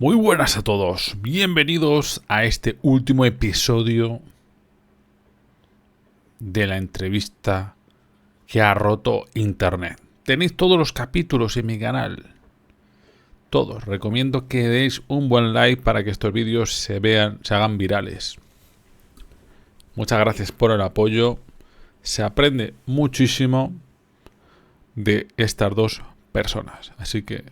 Muy buenas a todos, bienvenidos a este último episodio de la entrevista que ha roto Internet. Tenéis todos los capítulos en mi canal, todos. Recomiendo que deis un buen like para que estos vídeos se hagan virales. Muchas gracias por el apoyo, se aprende muchísimo de estas dos personas, así que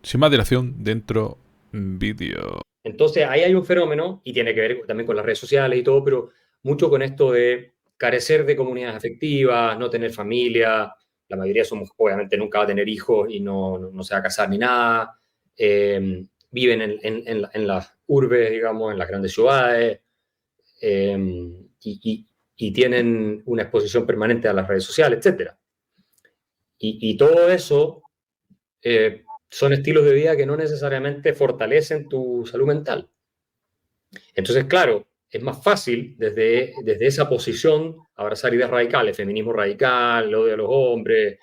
sin más dilación, dentro vídeo. Entonces, ahí hay un fenómeno, y tiene que ver también con las redes sociales y todo, pero mucho con esto de carecer de comunidades afectivas, no tener familia. La mayoría somos, obviamente, nunca va a tener hijos y no se va a casar ni nada. Viven en las urbes, digamos, en las grandes ciudades, y tienen una exposición permanente a las redes sociales, etc. Y todo eso son estilos de vida que no necesariamente fortalecen tu salud mental. Entonces, claro, es más fácil desde esa posición abrazar ideas radicales, feminismo radical, el odio a los hombres,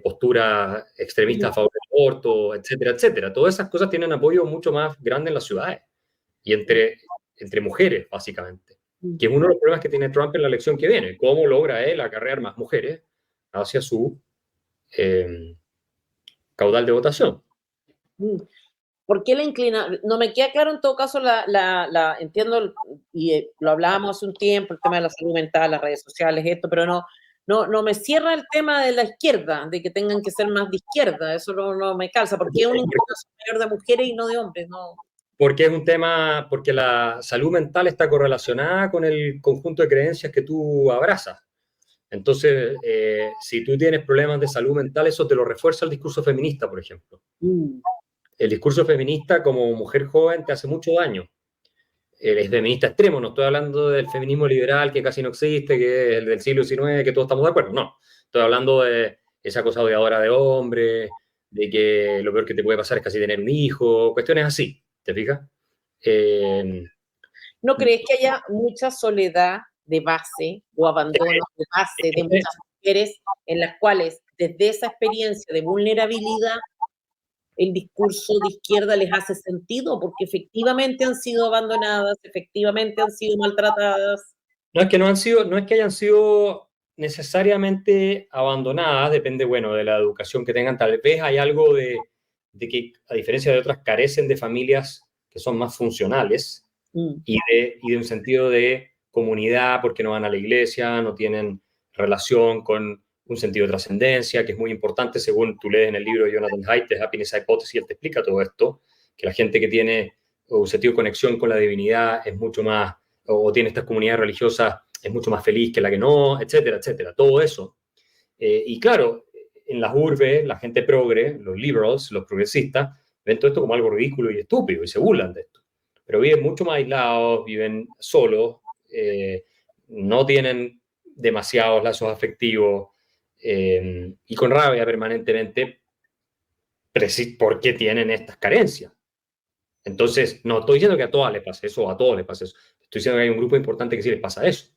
posturas extremistas a favor del aborto, etcétera, etcétera. Todas esas cosas tienen apoyo mucho más grande en las ciudades y entre mujeres, básicamente, que es uno de los problemas que tiene Trump en la elección que viene. ¿Cómo logra él acarrear más mujeres hacia su caudal de votación? ¿Por qué la inclina? No me queda claro en todo caso, entiendo, y lo hablábamos hace un tiempo, el tema de la salud mental, las redes sociales, esto, pero no me cierra el tema de la izquierda, de que tengan que ser más de izquierda, eso no me calza. ¿Por qué una inclinación mayor de mujeres y no de hombres? No. Porque es un tema, porque la salud mental está correlacionada con el conjunto de creencias que tú abrazas. Entonces, si tú tienes problemas de salud mental, eso te lo refuerza el discurso feminista, por ejemplo. El discurso feminista como mujer joven te hace mucho daño. Es feminista extremo, no estoy hablando del feminismo liberal que casi no existe, que es el del siglo XIX, que todos estamos de acuerdo, no. Estoy hablando de esa cosa odiadora de hombres, de que lo peor que te puede pasar es casi tener un hijo, cuestiones así, ¿te fijas? ¿No crees que haya mucha soledad de base o abandono de base de muchas mujeres en las cuales desde esa experiencia de vulnerabilidad el discurso de izquierda les hace sentido? Porque efectivamente han sido abandonadas, efectivamente han sido maltratadas. No es que no es que hayan sido necesariamente abandonadas, depende, bueno, de la educación que tengan. Tal vez hay algo de que, a diferencia de otras, carecen de familias que son más funcionales y de un sentido de comunidad, porque no van a la iglesia, no tienen relación con un sentido de trascendencia, que es muy importante, según tú lees en el libro de Jonathan Haidt, de Happiness Hypothesis, él te explica todo esto, que la gente que tiene un sentido de conexión con la divinidad es mucho más, o tiene estas comunidades religiosas, es mucho más feliz que la que no, etcétera, etcétera, todo eso. Y claro, en las urbes, la gente progre, los liberals, los progresistas, ven todo esto como algo ridículo y estúpido y se burlan de esto. Pero viven mucho más aislados, viven solos, no tienen demasiados lazos afectivos y con rabia permanentemente porque tienen estas carencias. Entonces, no estoy diciendo que a todas les pase eso o a todos les pase eso. Estoy diciendo que hay un grupo importante que sí les pasa eso.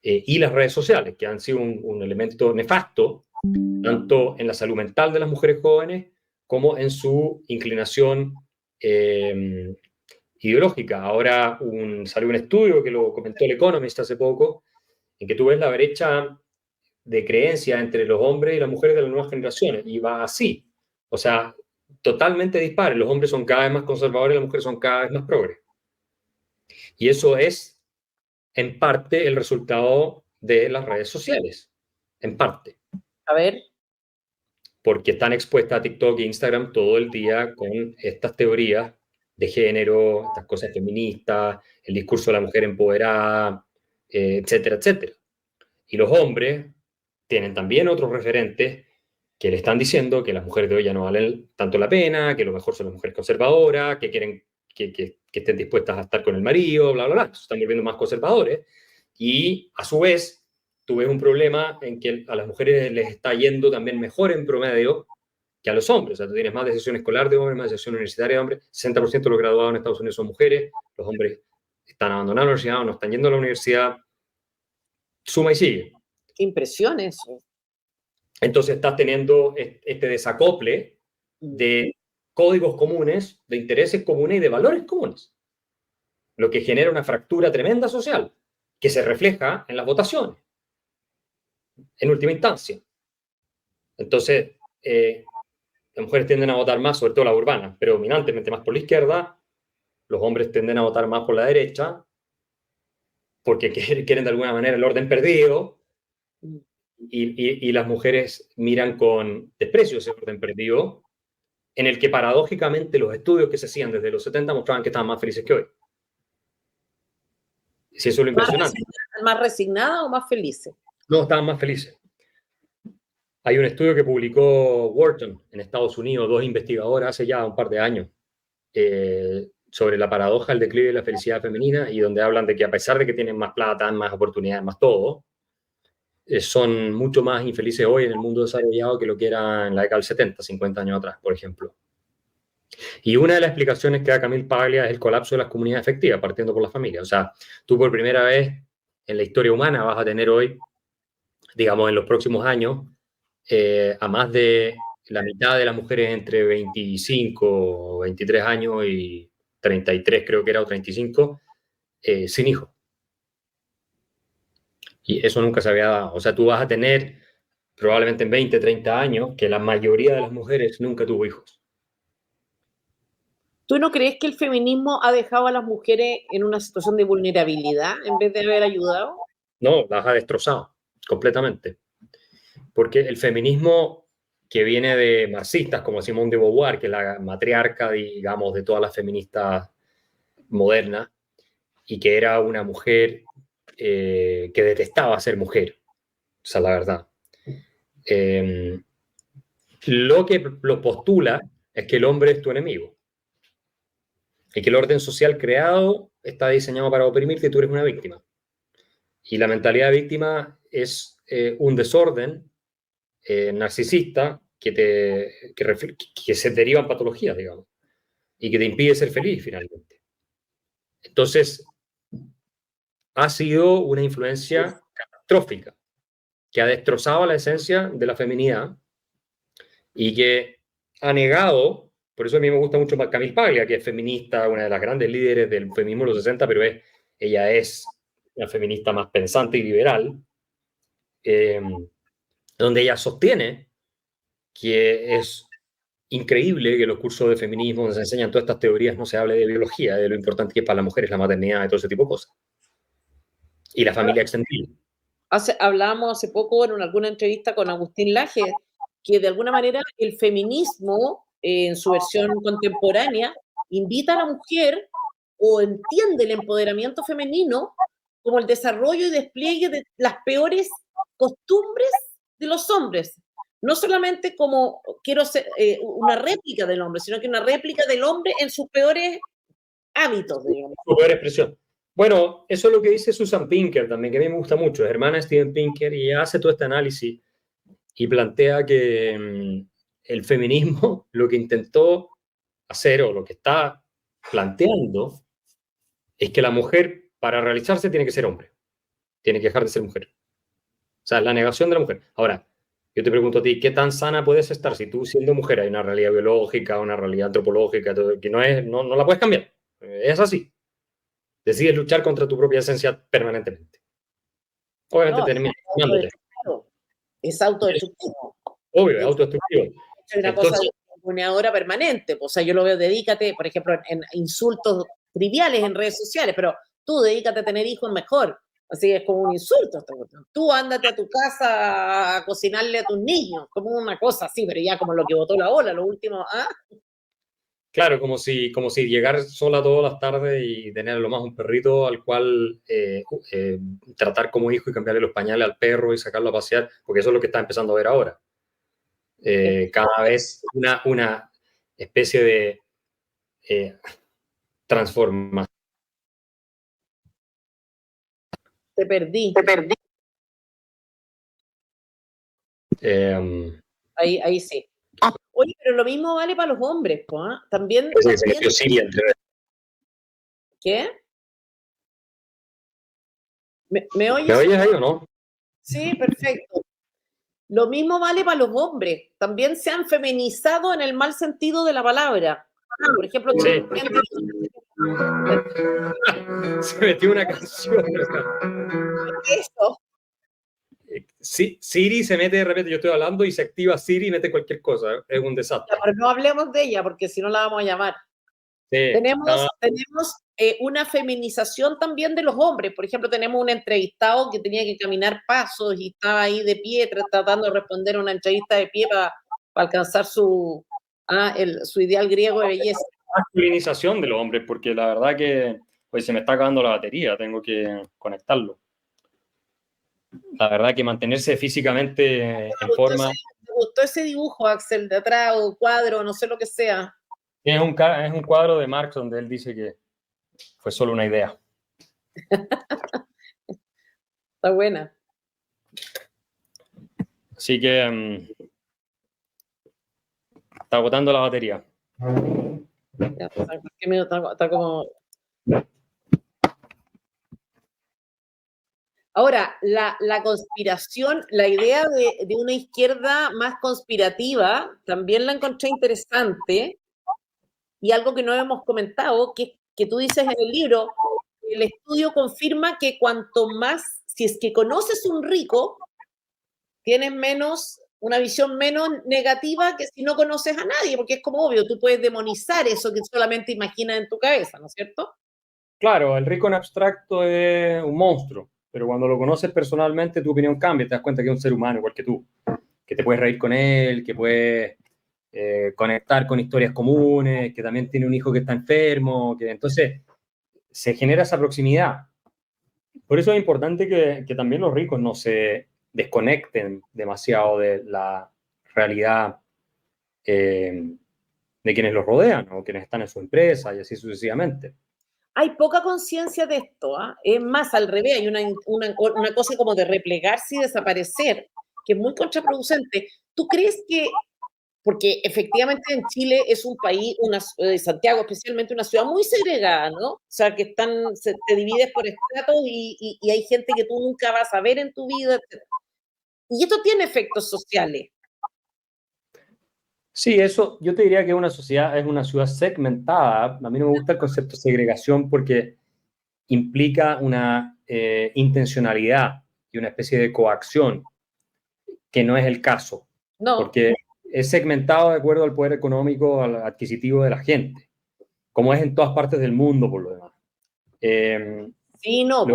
Y las redes sociales, que han sido un elemento nefasto, tanto en la salud mental de las mujeres jóvenes como en su inclinación ideológica. Ahora salió un estudio que lo comentó el Economist hace poco, en que tú ves la brecha de creencia entre los hombres y las mujeres de las nuevas generaciones, y va así. O sea, totalmente dispares. Los hombres son cada vez más conservadores y las mujeres son cada vez más progres. Y eso es, en parte, el resultado de las redes sociales. En parte. A ver. Porque están expuestas a TikTok e Instagram todo el día con estas teorías de género, estas cosas feministas, el discurso de la mujer empoderada, etcétera, etcétera. Y los hombres tienen también otros referentes que le están diciendo que las mujeres de hoy ya no valen tanto la pena, que lo mejor son las mujeres conservadoras, que quieren que estén dispuestas a estar con el marido, bla, bla, bla. Se están volviendo más conservadores. Y a su vez, tú ves un problema en que a las mujeres les está yendo también mejor en promedio que a los hombres. O sea, tú tienes más decisión escolar de hombres, más decisión universitaria de hombres. 60% de los graduados en Estados Unidos son mujeres. Los hombres están abandonando la universidad o no están yendo a la universidad. Suma y sigue. Qué impresión eso. Entonces estás teniendo este desacople de códigos comunes, de intereses comunes y de valores comunes, lo que genera una fractura tremenda social que se refleja en las votaciones, en última instancia. Entonces, las mujeres tienden a votar más, sobre todo las urbanas, predominantemente más por la izquierda, los hombres tienden a votar más por la derecha, porque quieren de alguna manera el orden perdido, y las mujeres miran con desprecio ese orden perdido, en el que paradójicamente los estudios que se hacían desde los 70 mostraban que estaban más felices que hoy. Si eso es lo impresionante. ¿Más resignadas o más felices? No, estaban más felices. Hay un estudio que publicó Wharton en Estados Unidos, 2 investigadores hace ya un par de años, sobre la paradoja del declive de la felicidad femenina, y donde hablan de que a pesar de que tienen más plata, más oportunidades, más todo, son mucho más infelices hoy en el mundo desarrollado que lo que era en la década del 70, 50 años atrás, por ejemplo. Y una de las explicaciones que da Camille Paglia es el colapso de las comunidades efectivas, partiendo por la familia. O sea, tú por primera vez en la historia humana vas a tener hoy, digamos, en los próximos años, a más de la mitad de las mujeres entre 25 o 23 años y 33 creo que era, o 35, sin hijos. Y eso nunca se había dado. O sea, tú vas a tener probablemente en 20, 30 años que la mayoría de las mujeres nunca tuvo hijos. ¿Tú no crees que el feminismo ha dejado a las mujeres en una situación de vulnerabilidad en vez de haber ayudado? No, las ha destrozado completamente. Porque el feminismo que viene de marxistas como Simone de Beauvoir, que es la matriarca, digamos, de todas las feministas modernas, y que era una mujer que detestaba ser mujer, esa es la verdad. Lo que lo postula es que el hombre es tu enemigo y que el orden social creado está diseñado para oprimirte y tú eres una víctima. Y la mentalidad de víctima es un desorden narcisista que se deriva en patologías, digamos, y que te impide ser feliz finalmente. Entonces, ha sido una influencia catastrófica que ha destrozado la esencia de la feminidad y que ha negado, por eso a mí me gusta mucho Camille Paglia, que es feminista, una de las grandes líderes del feminismo de los 60, pero ella es la feminista más pensante y liberal, donde ella sostiene que es increíble que los cursos de feminismo donde se enseñan todas estas teorías no se hable de biología, de lo importante que es para las mujeres la maternidad y todo ese tipo de cosas. Y la familia extendida. Hablábamos hace poco en alguna entrevista con Agustín Laje, que de alguna manera el feminismo, en su versión contemporánea, invita a la mujer o entiende el empoderamiento femenino como el desarrollo y despliegue de las peores costumbres de los hombres. No solamente como quiero ser una réplica del hombre, sino que una réplica del hombre en sus peores hábitos, digamos. Su peor expresión. Bueno, eso es lo que dice Susan Pinker también, que a mí me gusta mucho, es hermana de Steven Pinker, y hace todo este análisis y plantea que el feminismo lo que intentó hacer o lo que está planteando es que la mujer, para realizarse, tiene que ser hombre, tiene que dejar de ser mujer. O sea, la negación de la mujer. Ahora, yo te pregunto a ti, ¿qué tan sana puedes estar si tú siendo mujer hay una realidad biológica, una realidad antropológica, que no la puedes cambiar? Es así. Decides luchar contra tu propia esencia permanentemente. Obviamente terminas quemándote. Es autodestructivo. Obvio, es autodestructivo. Es una cosa impuneadora permanente. O sea, yo lo veo, dedícate, por ejemplo, en insultos triviales en redes sociales, pero tú dedícate a tener hijos mejor. Así es como un insulto. Tú ándate a tu casa a cocinarle a tus niños, como una cosa así, pero ya como lo que botó la ola, lo último, ¿ah? Claro, como si llegar sola todas las tardes y tener a lo más un perrito al cual tratar como hijo y cambiarle los pañales al perro y sacarlo a pasear, porque eso es lo que está empezando a ver ahora. Cada vez una especie de transformación. Te perdí. Ahí sí. Oye, pero lo mismo vale para los hombres, ¿eh? También. ¿Qué? ¿Me oyes? ¿Me oyes ahí o no? Sí, perfecto. Lo mismo vale para los hombres. También se han feminizado en el mal sentido de la palabra. Por ejemplo, Sí. Se metió una canción. eso. Sí, Siri se mete de repente, yo estoy hablando y se activa Siri y mete cualquier cosa. Es un desastre. Pero no hablemos de ella porque si no la vamos a llamar. Sí, Tenemos una feminización también de los hombres. Por ejemplo, tenemos un entrevistado que tenía que caminar pasos y estaba ahí de pie tratando de responder una entrevista de pie para alcanzar su ideal griego de belleza. masculinización de los hombres, porque la verdad que pues, se me está acabando la batería, tengo que conectarlo. La verdad que mantenerse físicamente en forma... ¿Te gustó ese dibujo, Axel, de atrás o cuadro, no sé lo que sea? Es un cuadro de Marx donde él dice que fue solo una idea. Está buena. Así que está agotando la batería. Está como... Ahora, la conspiración, la idea de una izquierda más conspirativa, también la encontré interesante, y algo que no hemos comentado, que tú dices en el libro, el estudio confirma que cuanto más, si es que conoces un rico, tienes una visión menos negativa que si no conoces a nadie, porque es como obvio, tú puedes demonizar eso que solamente imaginas en tu cabeza, ¿no es cierto? Claro, el rico en abstracto es un monstruo, pero cuando lo conoces personalmente tu opinión cambia, te das cuenta que es un ser humano igual que tú, que te puedes reír con él, que puedes conectar con historias comunes, que también tiene un hijo que está enfermo, que entonces se genera esa proximidad. Por eso es importante que también los ricos no se desconecten demasiado de la realidad de quienes los rodean o quienes están en su empresa y así sucesivamente. Hay poca conciencia de esto, ¿eh? Es más, al revés, hay una cosa como de replegarse y desaparecer, que es muy contraproducente. ¿Tú crees que, porque efectivamente en Chile es un país, Santiago especialmente, una ciudad muy segregada, ¿no? O sea, que te divides por estratos y hay gente que tú nunca vas a ver en tu vida, etc. Y esto tiene efectos sociales. Sí, eso yo te diría que una sociedad es una ciudad segmentada. A mí no me gusta el concepto de segregación porque implica una intencionalidad y una especie de coacción, que no es el caso, No. porque es segmentado de acuerdo al poder económico, al adquisitivo de la gente, como es en todas partes del mundo, por lo demás. Sí, no,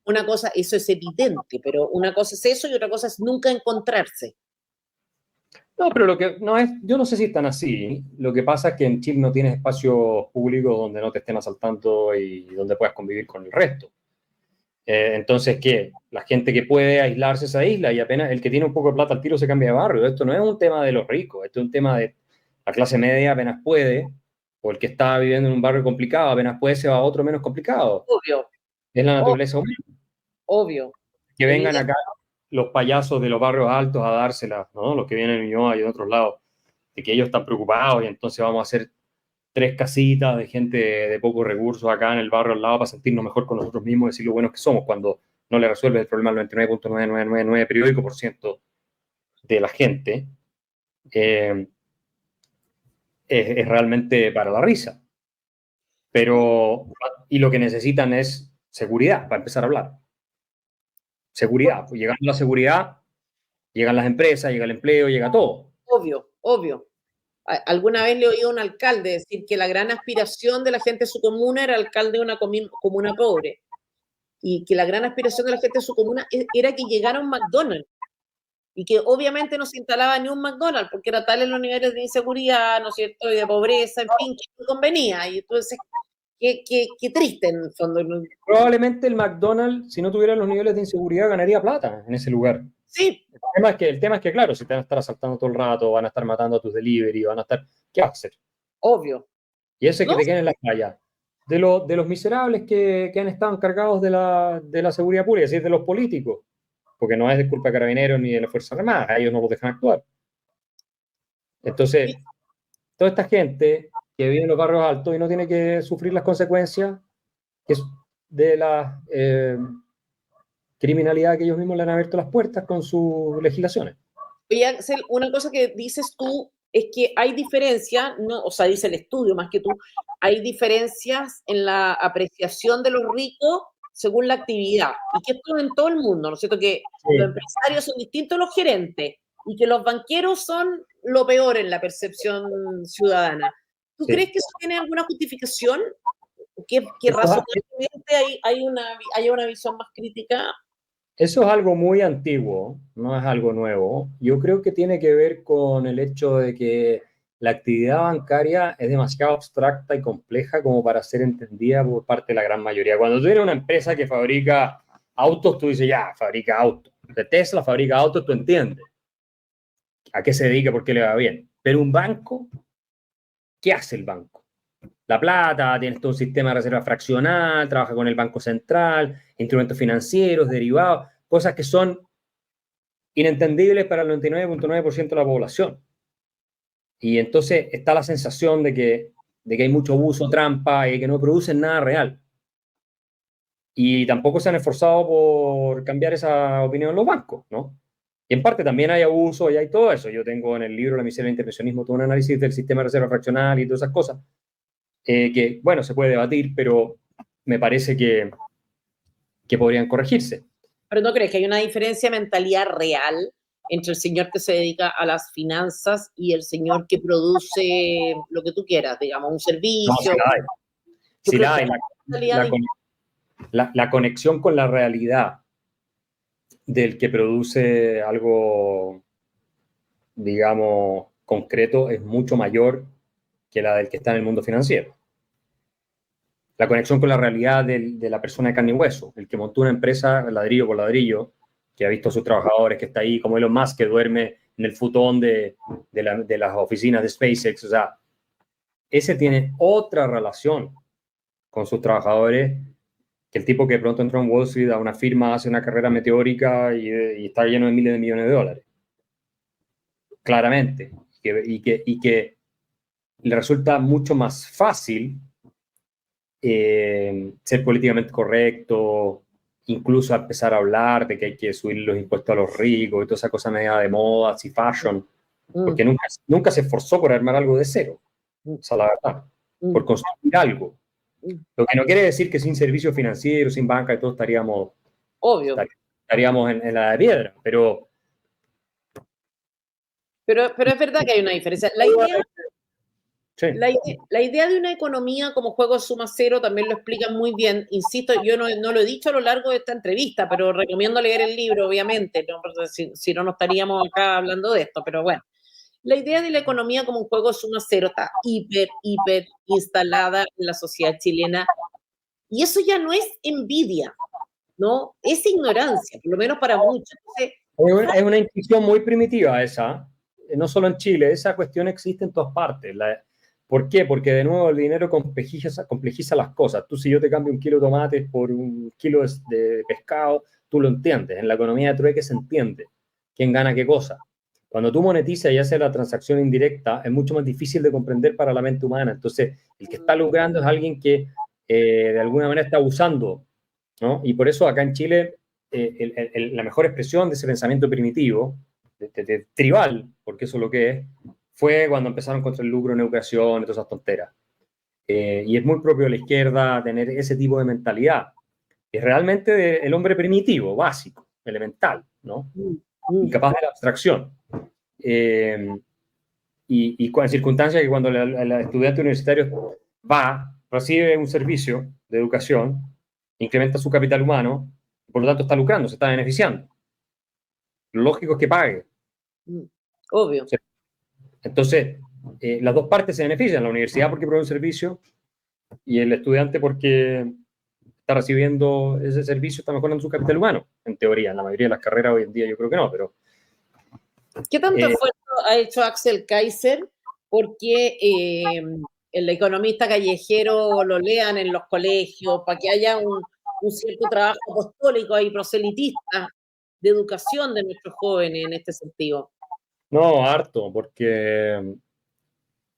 una cosa, eso es evidente, pero una cosa es eso y otra cosa es nunca encontrarse. No, pero lo que no es, yo no sé si es tan así. Lo que pasa es que en Chile no tienes espacios públicos donde no te estén asaltando y donde puedas convivir con el resto. Entonces, ¿qué? La gente que puede aislarse se aísla y apenas el que tiene un poco de plata al tiro se cambia de barrio. Esto no es un tema de los ricos, esto es un tema de la clase media apenas puede, o el que está viviendo en un barrio complicado apenas puede se va a otro menos complicado. Obvio. Es la naturaleza humana. Obvio. Que vengan acá los payasos de los barrios altos a dárselas, ¿no? Los que vienen en Ñuñoa y de otros lados, de que ellos están preocupados y entonces vamos a hacer 3 casitas de gente de pocos recursos acá en el barrio al lado para sentirnos mejor con nosotros mismos y decir lo buenos que somos, cuando no le resuelve el problema al 99.9999 periódico por ciento de la gente, es realmente para la risa. Pero, y lo que necesitan es seguridad para empezar a hablar. Seguridad, pues llegando la seguridad, llegan las empresas, llega el empleo, llega todo. Obvio, obvio. Alguna vez le oí a un alcalde decir que la gran aspiración de la gente de su comuna era alcalde de una comuna pobre. Y que la gran aspiración de la gente de su comuna era que llegara un McDonald's. Y que obviamente no se instalaba ni un McDonald's, porque era tales los niveles de inseguridad, ¿no es cierto?, y de pobreza, en fin, que no convenía. Y entonces, qué triste en el fondo. Probablemente el McDonald's, si no tuviera los niveles de inseguridad, ganaría plata en ese lugar. Sí. El tema es que, claro, si te van a estar asaltando todo el rato, van a estar matando a tus delivery, van a estar... ¿Qué vas a hacer? Obvio. Y ese que te queda en la playa. De los miserables que han estado encargados de la seguridad pública, es decir, de los políticos, porque no es de culpa de Carabineros ni de la Fuerza Armada, a ellos no los dejan actuar. Entonces, toda esta gente que vive en los barrios altos y no tiene que sufrir las consecuencias de la criminalidad que ellos mismos le han abierto las puertas con sus legislaciones. Oye, Axel, una cosa que dices tú es que hay diferencia, no, o sea, dice el estudio más que tú, hay diferencias en la apreciación de los ricos según la actividad. Y que esto en todo el mundo, ¿no es cierto? Que Sí, los empresarios son distintos a los gerentes y que los banqueros son lo peor en la percepción ciudadana. ¿Tú sí. crees que eso tiene alguna justificación? Que Eso, razonablemente hay una visión más crítica. eso es algo muy antiguo, no es algo nuevo. Yo creo que tiene que ver con el hecho de que la actividad bancaria es demasiado abstracta y compleja como para ser entendida por parte de la gran mayoría. Cuando tú tienes una empresa que fabrica autos, tú dices, ya, fabrica autos. De Tesla fabrica autos, tú entiendes a qué se dedica, por qué le va bien. Pero un banco, ¿qué hace el banco? La plata, tienes todo un sistema de reserva fraccional, trabaja con el Banco Central, instrumentos financieros, derivados, cosas que son inentendibles para el 99.9% de la población. Y entonces está la sensación de que hay mucho abuso, trampa y que no producen nada real. Y tampoco se han esforzado por cambiar esa opinión en los bancos, ¿no? Y en parte también hay abuso y hay todo eso. Yo tengo en el libro La miseria del intervencionismo todo un análisis del sistema de reserva fraccional y todas esas cosas, que, bueno, se puede debatir, pero me parece que podrían corregirse. Pero ¿no crees que hay una diferencia de mentalidad real entre el señor que se dedica a las finanzas y el señor que produce lo que tú quieras, digamos, un No, servicio? si la hay. Yo Si creo la que hay. hay una mentalidad La conexión con la realidad del que produce algo, digamos, concreto es mucho mayor que la del que está en el mundo financiero. La conexión con la realidad de la persona de carne y hueso, el que montó una empresa ladrillo por ladrillo, que ha visto a sus trabajadores, que está ahí, como Elon Musk, que duerme en el futón de las oficinas de SpaceX. O sea, ese tiene otra relación con sus trabajadores que el tipo que pronto entró en Wall Street a una firma, hace una carrera meteórica y está lleno de miles de millones de dólares. Claramente. Y que le resulta mucho más fácil ser políticamente correcto, incluso empezar a hablar de que hay que subir los impuestos a los ricos y toda esa cosa media de moda, así fashion, porque nunca se esforzó por armar algo de cero. O sea, la verdad, por construir algo. Lo que no quiere decir que sin servicios financieros, sin banca y todo estaríamos obvio. estaríamos en la de piedra, pero Pero es verdad que hay una diferencia. sí. La idea de una economía como juego de suma cero también lo explican muy bien. Insisto, yo no lo he dicho a lo largo de esta entrevista, pero recomiendo leer el libro, obviamente, ¿no? Porque si no, no estaríamos acá hablando de esto, pero bueno. La idea de la economía como un juego de suma cero está hiper instalada en la sociedad chilena y eso ya no es envidia, ¿no? Es ignorancia, por lo menos para muchos. Entonces, Es una intuición muy primitiva esa, no solo en Chile, esa cuestión existe en todas partes. ¿Por qué? Porque de nuevo el dinero complejiza las cosas. Tú, si yo te cambio un kilo de tomates por un kilo de pescado, tú lo entiendes. En la economía de trueque se entiende quién gana qué cosa. Cuando tú monetizas y haces la transacción indirecta, es mucho más difícil de comprender para la mente humana. Entonces, el que está lucrando es alguien que de alguna manera está abusando, ¿no? Y por eso acá en Chile la mejor expresión de ese pensamiento primitivo, de tribal, porque eso es lo que es, fue cuando empezaron contra el lucro en educación y todas esas tonteras. Y es muy propio de la izquierda tener ese tipo de mentalidad. Es realmente el hombre primitivo, básico, elemental, ¿no? Incapaz de la abstracción. Y en circunstancias que cuando el estudiante universitario recibe un servicio de educación, incrementa su capital humano, por lo tanto está lucrando, se está beneficiando. Lo lógico es que pague. obvio. Entonces, las dos partes se benefician, la universidad porque provee un servicio y el estudiante porque está recibiendo ese servicio, está mejorando su capital humano, en teoría. En la mayoría de las carreras hoy en día yo creo que no, pero... ¿Qué tanto esfuerzo ha hecho Axel Kaiser porque el economista callejero lo lean en los colegios, para que haya un cierto trabajo apostólico y proselitista de educación de nuestros jóvenes en este sentido? No, harto, porque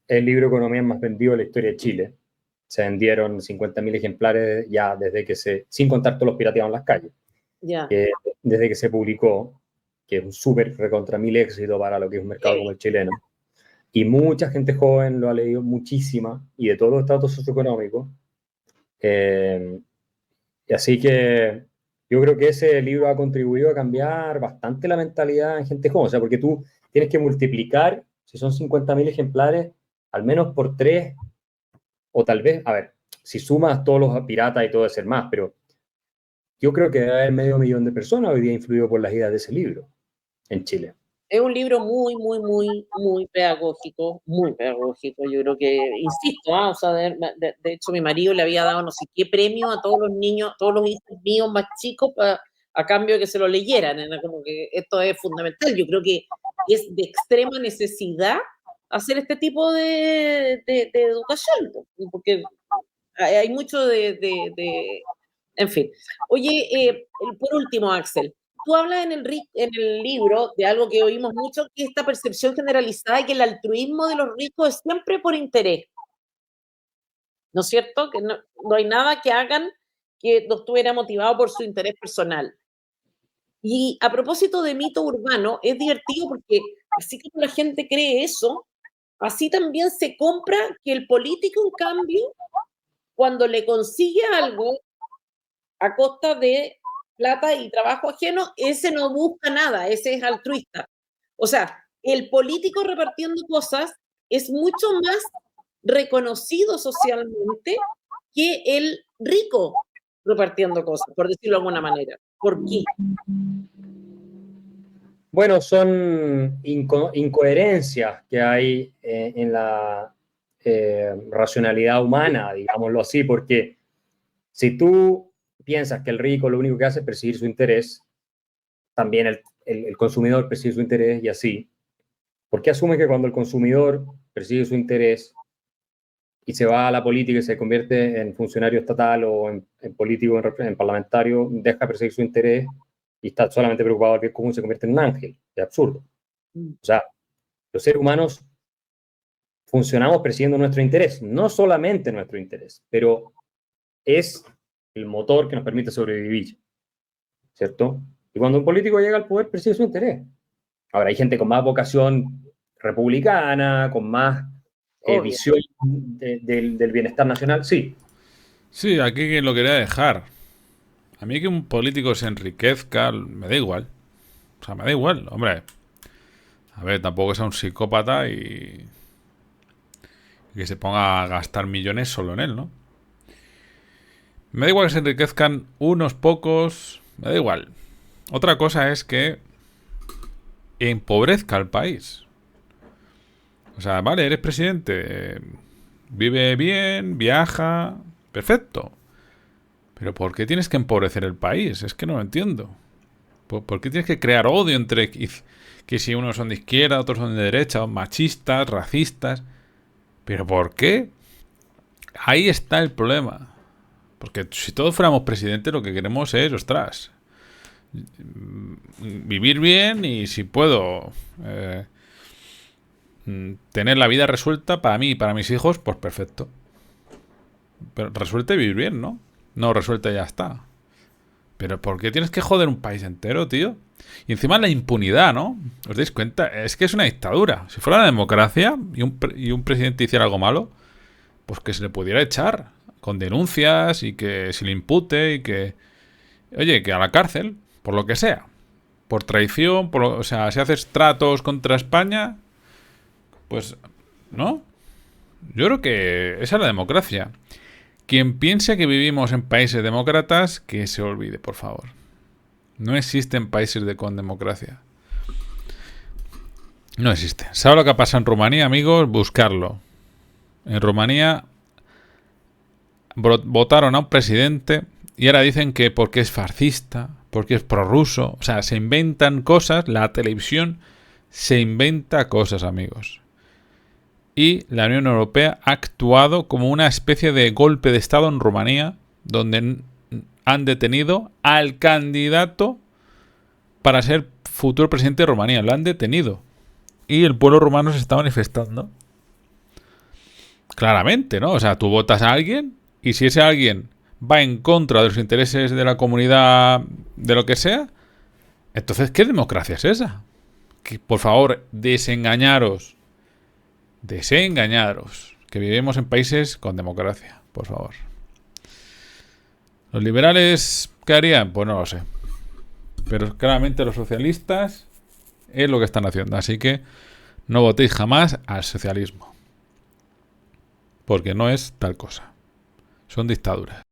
el libro Economía más vendido de la historia de Chile. Se vendieron 50.000 ejemplares ya desde que sin contar todos los pirateados en las calles, Ya. desde que se publicó, que es un súper recontra mil éxito para lo que es un mercado como el chileno. Y mucha gente joven lo ha leído, muchísima, y de todos los estatus socioeconómicos. Y así que yo creo que ese libro ha contribuido a cambiar bastante la mentalidad en gente joven. O sea, porque tú tienes que multiplicar, si son 50.000 ejemplares, al menos por 3, o tal vez, a ver, si sumas todos los piratas y todo debe ser más, pero yo creo que debe haber 500.000 de personas hoy día influido por las ideas de ese libro en Chile. Es un libro muy, muy, muy, muy pedagógico, muy pedagógico. Yo creo que, insisto, o sea, de hecho mi marido le había dado no sé qué premio a todos los niños, todos los hijos míos más chicos a cambio de que se lo leyeran. Era como que esto es fundamental. Yo creo que es de extrema necesidad hacer este tipo de educación, porque hay mucho en fin. Oye, por último, Axel, tú hablas en el libro de algo que oímos mucho, que es esta percepción generalizada de que el altruismo de los ricos es siempre por interés. ¿No es cierto? Que no hay nada que hagan que no estuviera motivado por su interés personal. Y a propósito de mito urbano, es divertido porque así como la gente cree eso, así también se compra que el político, en cambio, cuando le consigue algo a costa de plata y trabajo ajeno, ese no busca nada, ese es altruista. O sea, el político repartiendo cosas es mucho más reconocido socialmente que el rico repartiendo cosas, por decirlo de alguna manera. ¿Por qué? Bueno, son incoherencias que hay en la racionalidad humana, digámoslo así, porque si tú piensas que el rico lo único que hace es perseguir su interés, también el consumidor persigue su interés y así. ¿Por qué asumes que cuando el consumidor persigue su interés y se va a la política y se convierte en funcionario estatal o en político, en parlamentario, deja de perseguir su interés y está solamente preocupado de que cómo se convierte en un ángel? Es absurdo. O sea, los seres humanos funcionamos persiguiendo nuestro interés, no solamente nuestro interés, pero es el motor que nos permite sobrevivir, ¿cierto? Y cuando un político llega al poder, persigue su interés. Ahora, hay gente con más vocación republicana, con más visión del bienestar nacional, sí. Sí, aquí quien lo quería dejar. A mí que un político se enriquezca, me da igual. O sea, me da igual, hombre. A ver, tampoco sea un psicópata y que se ponga a gastar millones solo en él, ¿no? Me da igual que se enriquezcan unos pocos, me da igual. Otra cosa es que empobrezca al país. O sea, vale, eres presidente, vive bien, viaja, perfecto. Pero ¿por qué tienes que empobrecer el país? Es que no lo entiendo. ¿Por qué tienes que crear odio entre que si unos son de izquierda, otros son de derecha, machistas, racistas? ¿Pero por qué? Ahí está el problema. Porque si todos fuéramos presidentes, lo que queremos es, ostras, vivir bien y si puedo tener la vida resuelta para mí y para mis hijos, pues perfecto. Pero resuelta y vivir bien, ¿no? No, resuelta y ya está. Pero ¿por qué tienes que joder un país entero, tío? Y encima la impunidad, ¿no? ¿Os dais cuenta? Es que es una dictadura. Si fuera una democracia y un presidente hiciera algo malo, pues que se le pudiera echar con denuncias y que se le impute y que... Oye, que a la cárcel, por lo que sea. Por traición, o sea, si haces tratos contra España, pues... ¿No? Yo creo que esa es la democracia. Quien piense que vivimos en países demócratas, que se olvide, por favor. No existen países con democracia. No existe. ¿Sabe lo que pasa en Rumanía, amigos? Buscarlo. En Rumanía votaron a un presidente y ahora dicen que porque es fascista, porque es prorruso. O sea, se inventan cosas. La televisión se inventa cosas, amigos. Y la Unión Europea ha actuado como una especie de golpe de Estado en Rumanía, donde han detenido al candidato para ser futuro presidente de Rumanía. Lo han detenido. Y el pueblo rumano se está manifestando. Claramente, ¿no? O sea, tú votas a alguien y si ese alguien va en contra de los intereses de la comunidad, de lo que sea, Entonces, ¿qué democracia es esa? Que, por favor, desengañaros. Desengañaros. Que vivimos en países con democracia, por favor. ¿Los liberales qué harían? Pues no lo sé. Pero claramente los socialistas es lo que están haciendo. Así que no votéis jamás al socialismo. Porque no es tal cosa. Son dictaduras.